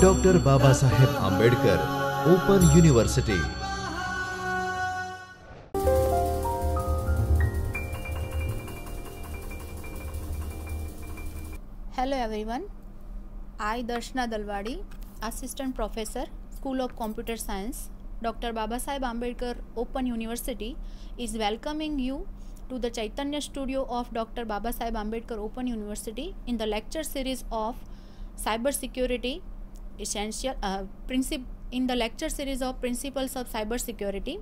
Doctor Baba Saheb Ambedkar open university. Hello everyone, I Darshana Dalwadi, Assistant Professor, School of Computer Science, Dr. Baba Saheb Ambedkar Open University is welcoming you to the Chaitanya studio of Dr. Baba Saheb Ambedkar Open University in the lecture series of Cyber Security Essential in the lecture series of Principles of Cyber Security.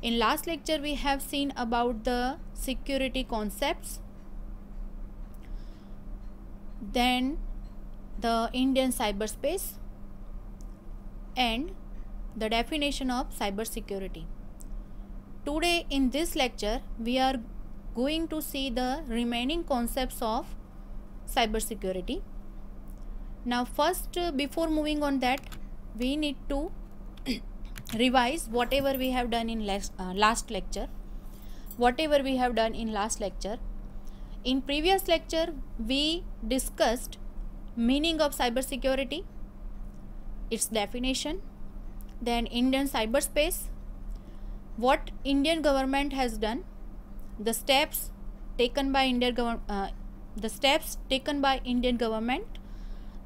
In last lecture we have seen about the security concepts, then the Indian cyberspace and the definition of cybersecurity. Today in this lecture we are going to see the remaining concepts of cybersecurity. Now first, before moving on that, we need to revise whatever we have done in last lecture. In previous lecture we discussed meaning of cybersecurity, its definition, then Indian cyberspace, what Indian government has done, the steps taken by Indian government,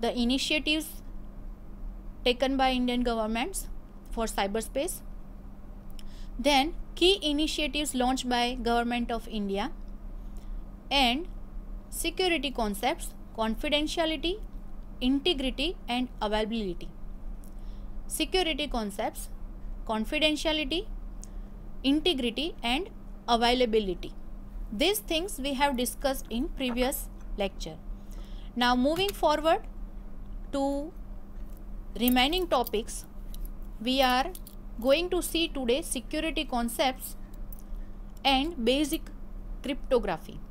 the initiatives taken by Indian governments for cyberspace, then key initiatives launched by Government of India, and security concepts, confidentiality, integrity and availability. Security concepts, confidentiality, integrity and availability. These things we have discussed in previous lecture. Now moving forward to remaining topics, we are going to see today security concepts and basic cryptography.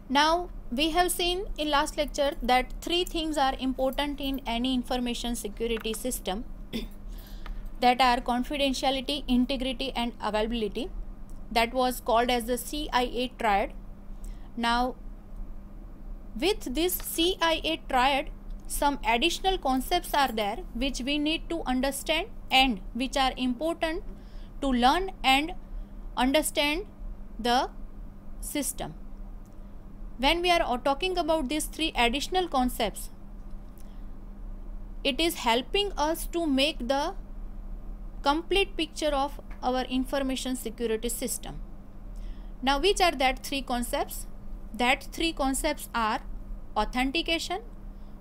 Now we have seen in last lecture that three things are important in any information security system that are confidentiality, integrity and availability. That was called as the CIA triad. Now with this CIA triad, some additional concepts are there which we need to understand and which are important to learn and understand the system. When we are talking about these three additional concepts, it is helping us to make the complete picture of our information security system. Now which are that three concepts? That three concepts are authentication,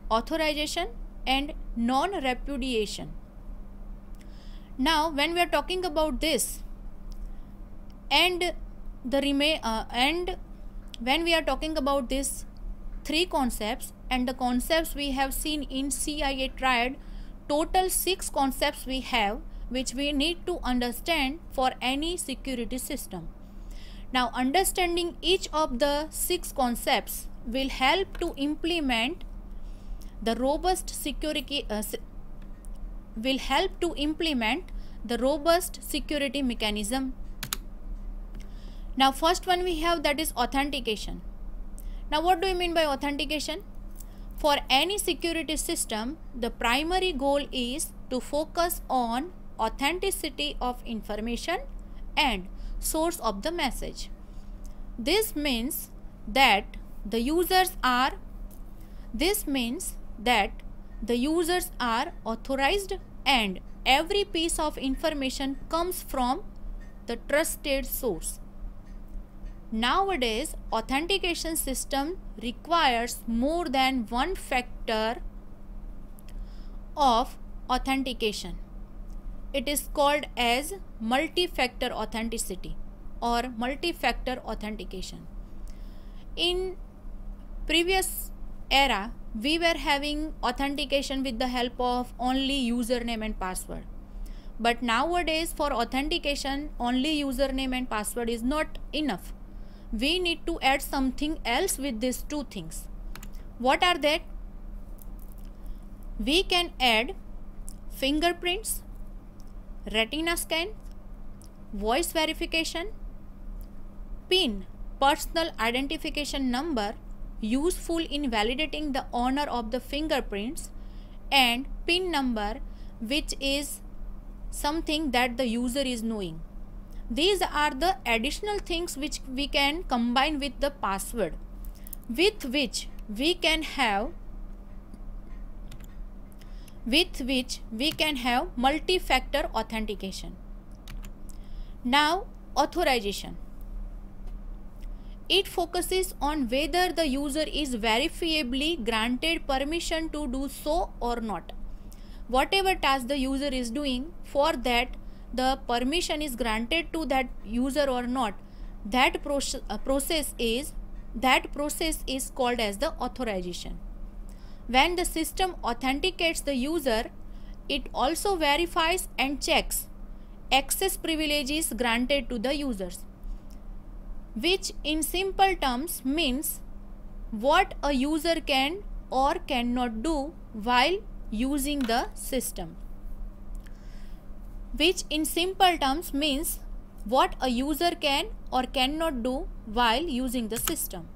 authorization and non-repudiation. Now when we are talking about this and when we are talking about these three concepts and the concepts we have seen in CIA triad, total 6 concepts we have which we need to understand for any security system. Now understanding each of the 6 concepts will help to implement the robust security mechanism. Now first one we have, that is authentication. Now what do you mean by authentication? For any security system, the primary goal is to focus on authenticity of information and source of the message. This means that the users are authorized and every piece of information comes from the trusted source. Nowadays, authentication system requires more than one factor of authentication. It is called as multi-factor authenticity or multi-factor authentication. In previous era, we were having authentication with the help of only username and password. But nowadays for authentication, only username and password is not enough. We need to add something else with these two things. What are they? We can add fingerprints, retina scan, voice verification, PIN, personal identification number, useful in validating the owner of the fingerprints, and PIN number, which is something that the user is knowing. These are the additional things which we can combine with the password, with which we can have multi-factor authentication. Now, authorization. It focuses on whether the user is verifiably granted permission to do so or not. Whatever task the user is doing, for that the permission is granted to that user or not, that process is called as the authorization. When the system authenticates the user, it also verifies and checks access privileges granted to the users, which in simple terms means what a user can or cannot do while using the system. Which in simple terms means what a user can or cannot do while using the system.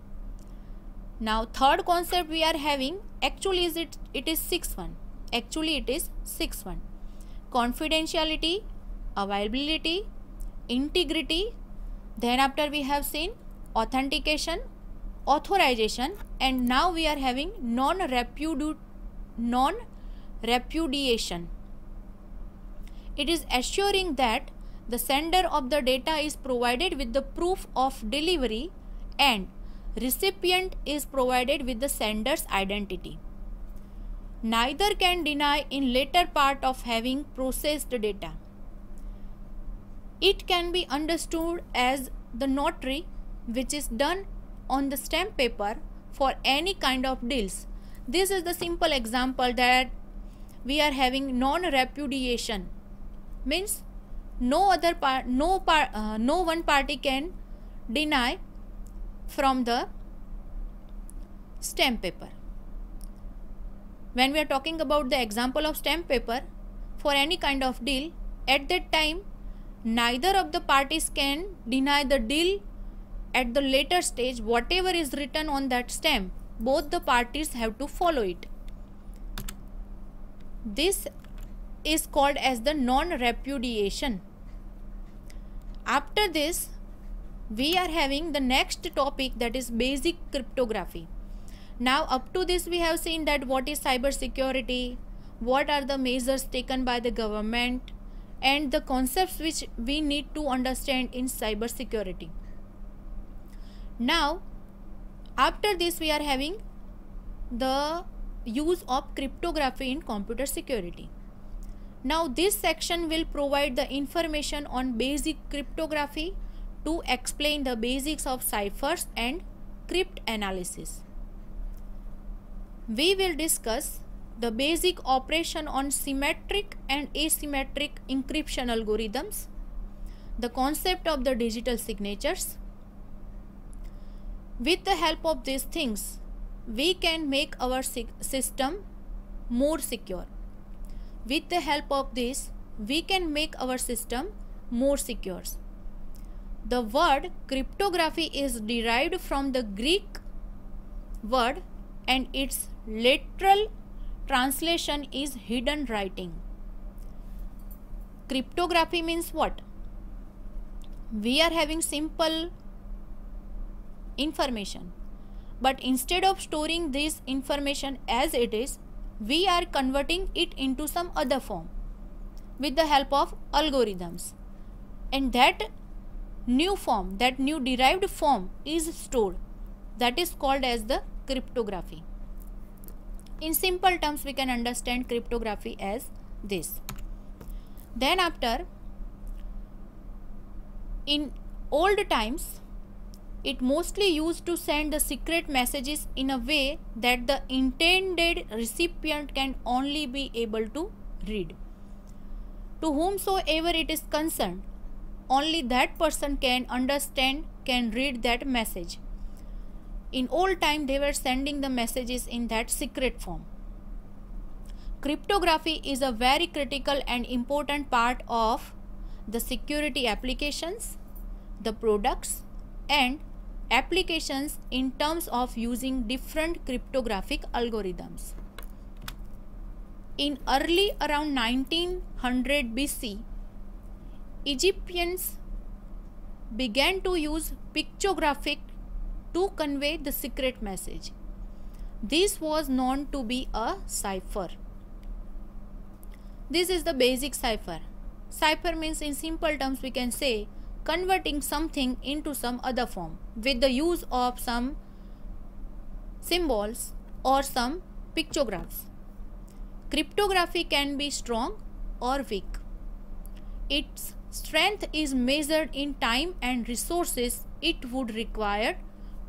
Now, third concept we are having, actually it is sixth one. Confidentiality, availability, integrity. Then after we have seen authentication, authorization, and now we are having non-repudiation. It is assuring that the sender of the data is provided with the proof of delivery and recipient is provided with the sender's identity. Neither can deny in later part of having processed data. It can be understood as the notary which is done on the stamp paper for any kind of deals. This is the simple example that we are having non-repudiation. Means no one party can deny from the stamp paper. When we are talking about the example of stamp paper for any kind of deal, at that time neither of the parties can deny the deal. At the later stage, whatever is written on that stamp, both the parties have to follow it. This is called as the non-repudiation. After this, we are having the next topic, that is basic cryptography. Now up to this we have seen that what is cyber security, what are the measures taken by the government, and the concepts which we need to understand in cyber security. Now after this we are having the use of cryptography in computer security. Now this section will provide the information on basic cryptography to explain the basics of ciphers and cryptanalysis. We will discuss the basic operation on symmetric and asymmetric encryption algorithms, the concept of the digital signatures. With the help of these things, we can make our system more secure. With the help of this, we can make our system more secure. The word cryptography is derived from the Greek word and its literal translation is hidden writing. Cryptography means what? We are having simple information, but instead of storing this information as it is, we are converting it into some other form with the help of algorithms, and that new form, that new derived form is stored. That is called as the cryptography. In simple terms, we can understand cryptography as this. Then after, in old times, it mostly used to send the secret messages in a way that the intended recipient can only be able to read. To whomsoever it is concerned, only that person can understand, can read that message. In old time, they were sending the messages in that secret form. Cryptography is a very critical and important part of the security applications, the products and applications in terms of using different cryptographic algorithms. In early around 1900 BC, Egyptians began to use pictographic to convey the secret message. This was known to be a cipher. This is the basic cipher. Cipher means, in simple terms, we can say converting something into some other form with the use of some symbols or some pictographs. Cryptography can be strong or weak. Its strength is measured in time and resources it would require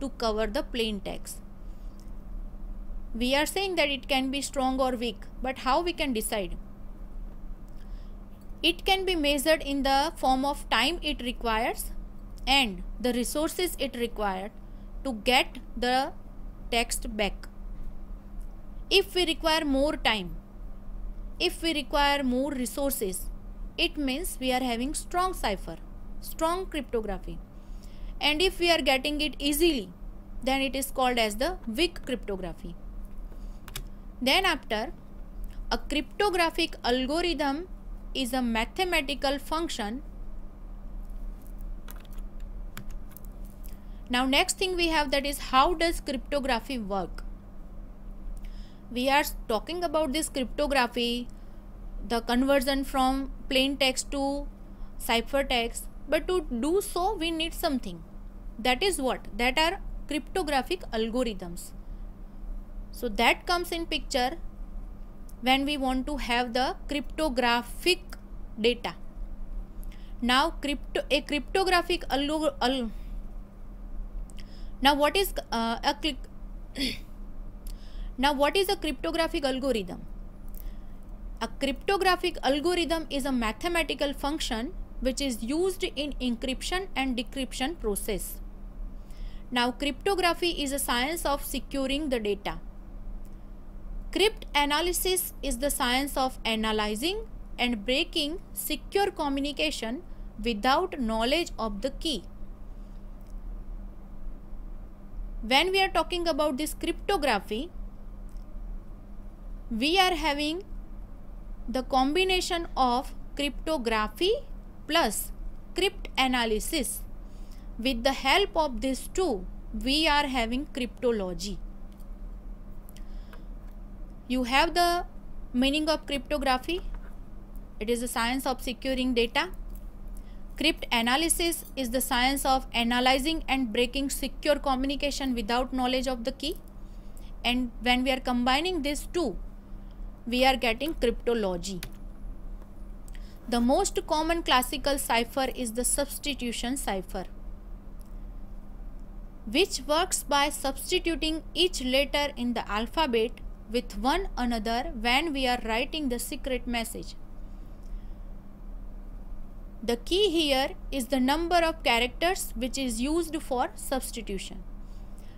to cover the plain text. We are saying that it can be strong or weak, but how we can decide? It can be measured in the form of time it requires and the resources it required to get the text back. If we require more time, if we require more resources, it means we are having strong cipher, strong cryptography. And if we are getting it easily, then it is called as the weak cryptography. Then after, a cryptographic algorithm is a mathematical function. Now next thing we have, that is how does cryptography work? We are talking about this cryptography, the conversion from plain text to ciphertext, but to do so we need something. That is what? That are cryptographic algorithms. So that comes in picture when we want to have the cryptographic data. Now a cryptographic now what is now what is a cryptographic algorithm? A cryptographic algorithm is a mathematical function which is used in encryption and decryption process. Now cryptography is a science of securing the data. Cryptanalysis is the science of analyzing and breaking secure communication without knowledge of the key. When we are talking about this cryptography, we are having the combination of cryptography plus cryptanalysis. With the help of these two, we are having cryptology. You have the meaning of cryptography. It is the science of securing data. Cryptanalysis is the science of analyzing and breaking secure communication without knowledge of the key. And when we are combining these two, we are getting cryptology. The most common classical cipher is the substitution cipher, which works by substituting each letter in the alphabet with one another when we are writing the secret message. The key here is the number of characters which is used for substitution.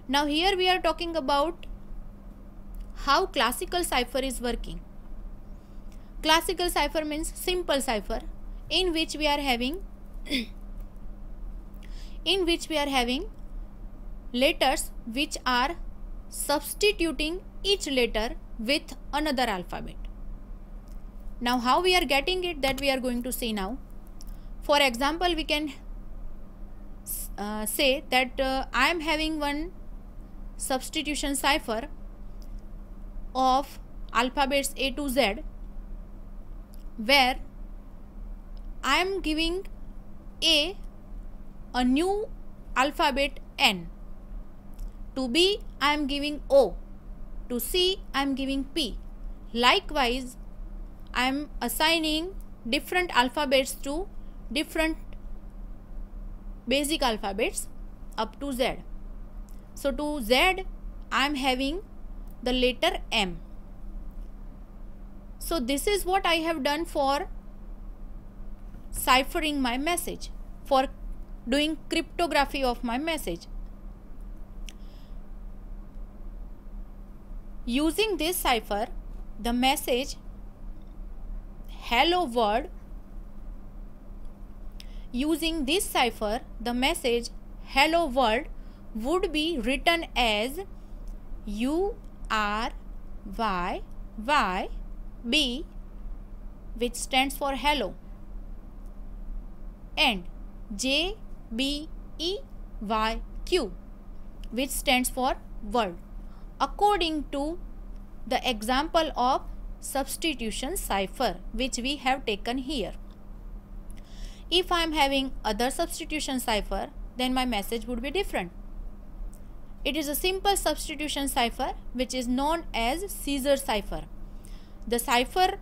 Now here we are talking about how classical cipher is working. Classical cipher means simple cipher in which we are having letters which are substituting each letter with another alphabet. Now how we are getting it, that we are going to see now. For example, we can say that I am having one substitution cipher of alphabets A to Z, where I am giving A a new alphabet N. To B I am giving O. To C I am giving P. Likewise, I am assigning different alphabets to different basic alphabets up to Z. So to Z I am having the letter M. So this is what I have done for ciphering my message, for doing cryptography of my message. Using this cipher, the message hello world, using this cipher, the message hello world would be written as URYY B, which stands for hello, and JBEYQ, which stands for world, according to the example of substitution cipher which we have taken here. If I am having other substitution cipher, then my message would be different. It is a simple substitution cipher which is known as Caesar cipher. The cipher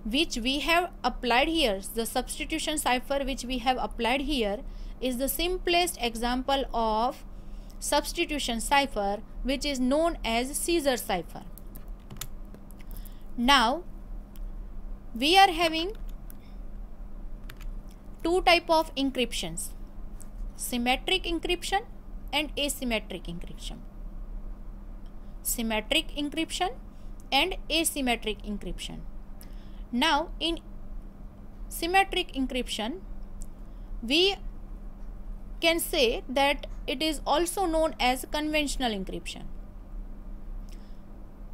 which we have applied here, the substitution cipher which we have applied here, is the simplest example of substitution cipher which is known as Caesar cipher. Now we are having two type of encryptions, symmetric encryption and asymmetric encryption. Symmetric encryption and asymmetric encryption. Now in symmetric encryption, we can say that it is also known as conventional encryption.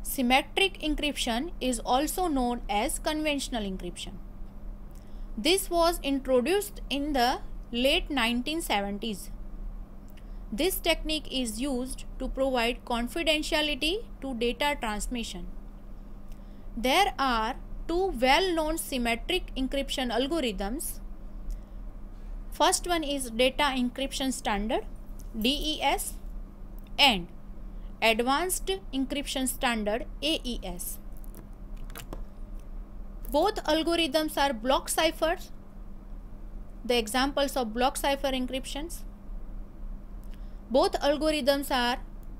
Symmetric encryption is also known as conventional encryption. This was introduced in the late 1970s. This technique is used to provide confidentiality to data transmission. There are two well-known symmetric encryption algorithms. First one is Data Encryption Standard, DES, and Advanced Encryption Standard, AES. Both algorithms are block ciphers. The examples of block cipher encryptions. Both algorithms are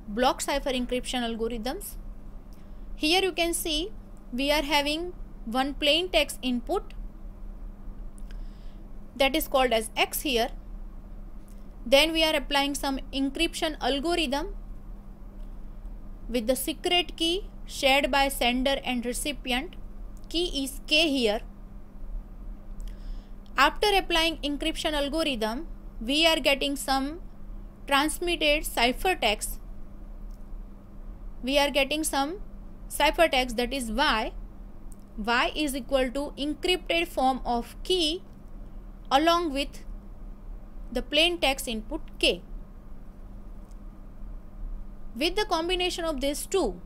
block cipher encryption algorithms. Here you can see we are having one plain text input that is called as X here. Then we are applying some encryption algorithm with the secret key shared by sender and recipient. Key is K here. After applying encryption algorithm, we are getting some transmitted ciphertext. We are getting some ciphertext, that is Y. Y is equal to encrypted form of key along with the plain text input K. With the combination of these two,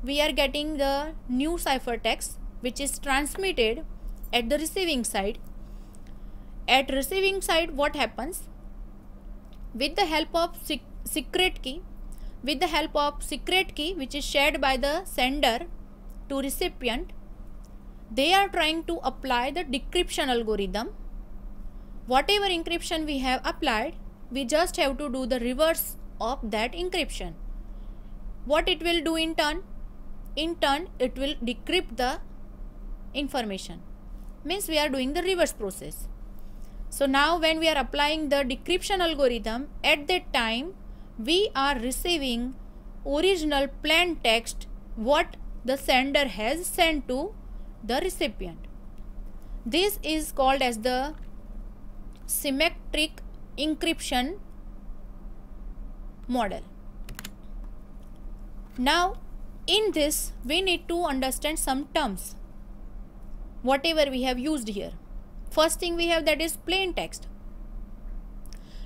we are getting the new ciphertext which is transmitted at the receiving side. At receiving side, what happens? With the help of secret key, which is shared by the sender to recipient, they are trying to apply the decryption algorithm. Whatever encryption we have applied, we just have to do the reverse of that encryption. What it will do in turn? In turn, it will decrypt the information. Means we are doing the reverse process. So now when we are applying the decryption algorithm, at that time we are receiving original plain text what the sender has sent to the recipient. This is called as the symmetric encryption model. Now in this we need to understand some terms whatever we have used here. First thing we have, that is plain text.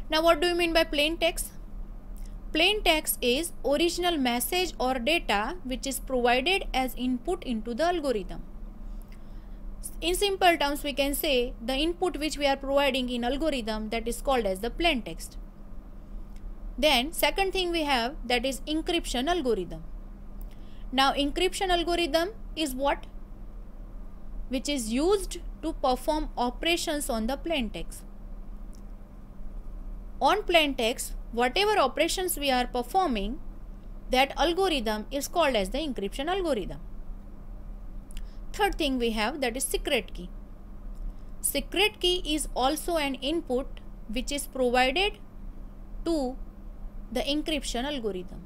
Now what do you mean by plain text? Plain text is original message or data which is provided as input into the algorithm. In simple terms, we can say the input which we are providing in algorithm, that is called as the plain text. Then second thing we have, that is encryption algorithm. Now encryption algorithm is what? Which is used to perform operations on the plain text. On plain text, whatever operations we are performing, that algorithm is called as the encryption algorithm. Third thing we have, that is secret key. Secret key is also an input which is provided to the encryption algorithm.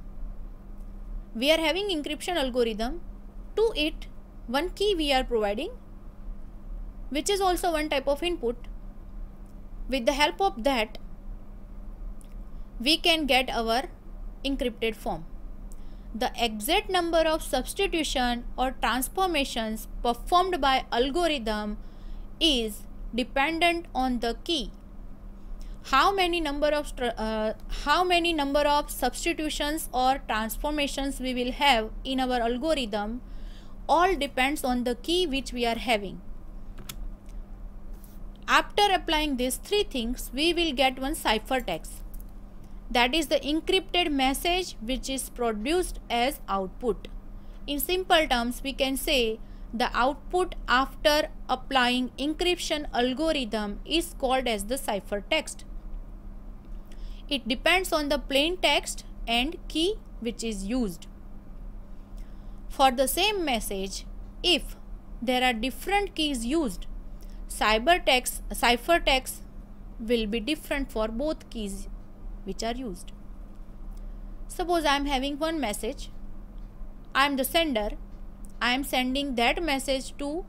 We are having encryption algorithm. To it, one key we are providing, which is also one type of input. With the help of that, we can get our encrypted form. the exact number of substitution or transformations performed by algorithm is dependent on the key. How many number of substitutions or transformations we will have in our algorithm all depends on the key which we are having. After applying these three things, we will get one ciphertext. That is the encrypted message which is produced as output. In simple terms, we can say the output after applying encryption algorithm is called as the ciphertext. It depends on the plain text and key which is used. For the same message, if there are different keys used, ciphertext will be different for both keys which are used. Suppose I am having one message, I am the sender, I am sending that message to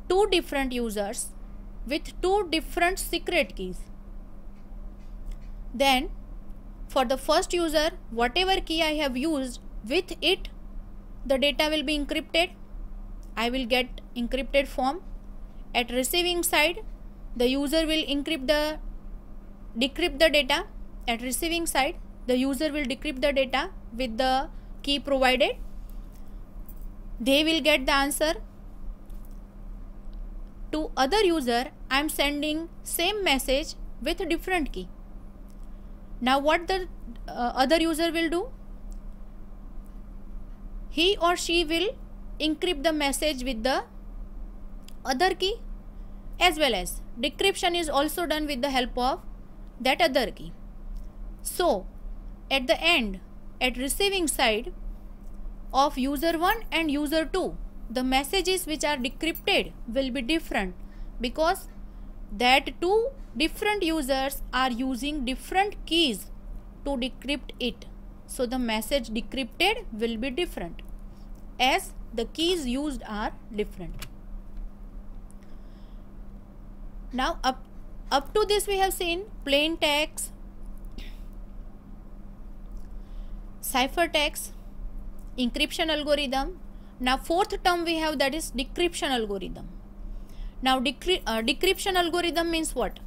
two different users with two different secret keys. Then for the first user, whatever key I have used, with it the data will be encrypted. I will get encrypted form. At receiving side, the user will decrypt the data. At receiving side, the user will decrypt the data with the key provided. They will get the answer. To other user, I am sending same message with a different key. Now what the other user will do? He or she will encrypt the message with the other key, as well as decryption is also done with the help of that other key. So at the end, at receiving side of user 1 and user 2, the messages which are decrypted will be different, because that two different users are using different keys to decrypt it. So the message decrypted will be different, as the keys used are different. Now up to this we have seen plain text, ciphertext, encryption algorithm. Now fourth term we have, that is decryption algorithm. Now decryption algorithm means what?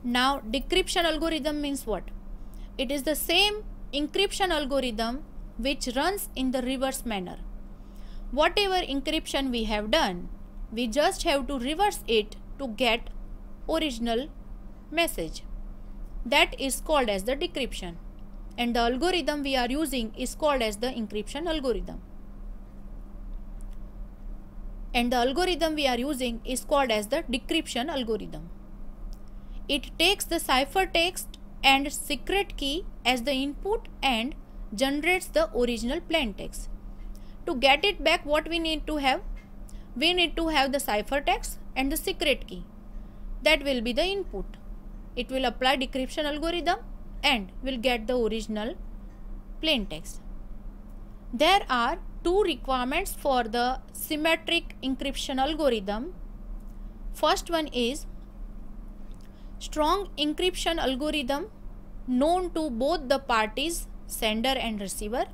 Now decryption algorithm means what? It is the same encryption algorithm which runs in the reverse manner. Whatever encryption we have done, we just have to reverse it to get original message. That is called as the decryption, and the algorithm we are using is called as the encryption algorithm. And the algorithm we are using is called as the decryption algorithm. It takes the ciphertext and secret key as the input and generates the original plain text. To get it back, what we need to have? We need to have the ciphertext and the secret key. That will be the input. It will apply decryption algorithm and will get the original plain text. There are two requirements for the symmetric encryption algorithm. First one is strong encryption algorithm known to both the parties, sender and receiver,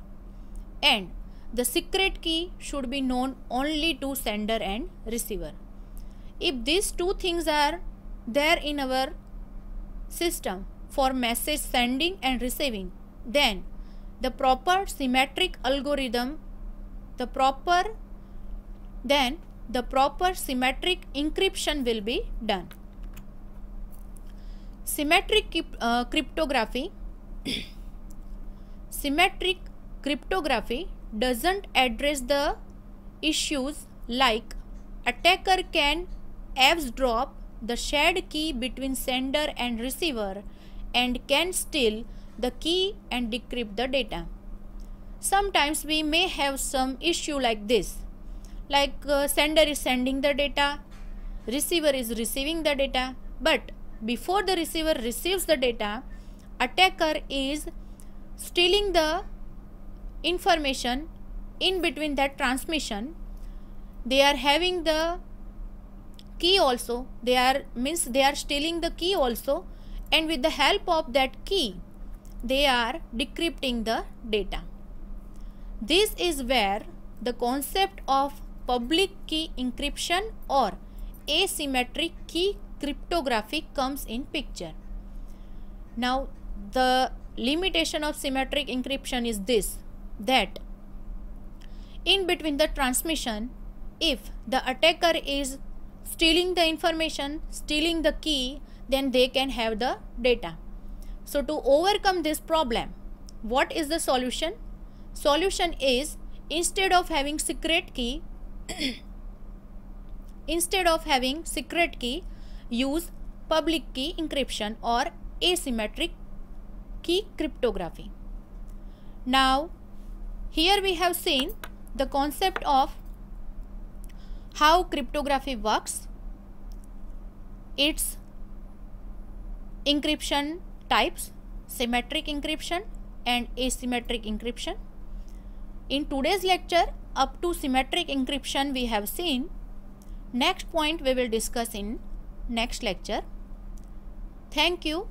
and the secret key should be known only to sender and receiver. If these two things are there in our system for message sending and receiving, then the proper symmetric algorithm, the proper symmetric encryption will be done. Symmetric cryptography Symmetric cryptography doesn't address the issues like attacker can eavesdrop the shared key between sender and receiver and can steal the key and decrypt the data. Sometimes we may have some issue like this, like sender is sending the data, receiver is receiving the data, but before the receiver receives the data, attacker is stealing the information in between that transmission. They are having the key also, they are stealing the key also, and with the help of that key they are decrypting the data. This is where the concept of public key encryption or asymmetric key cryptography comes in picture. Now, the limitation of symmetric encryption is this, that in between the transmission, if the attacker is stealing the information, stealing the key, then they can have the data. So to overcome this problem, what is the solution? Solution is, instead of having secret key, use public key encryption or asymmetric key cryptography. Now, here we have seen the concept of how cryptography works, its encryption types, symmetric encryption and asymmetric encryption. In today's lecture, up to symmetric encryption we have seen. Next point we will discuss in next lecture. Thank you.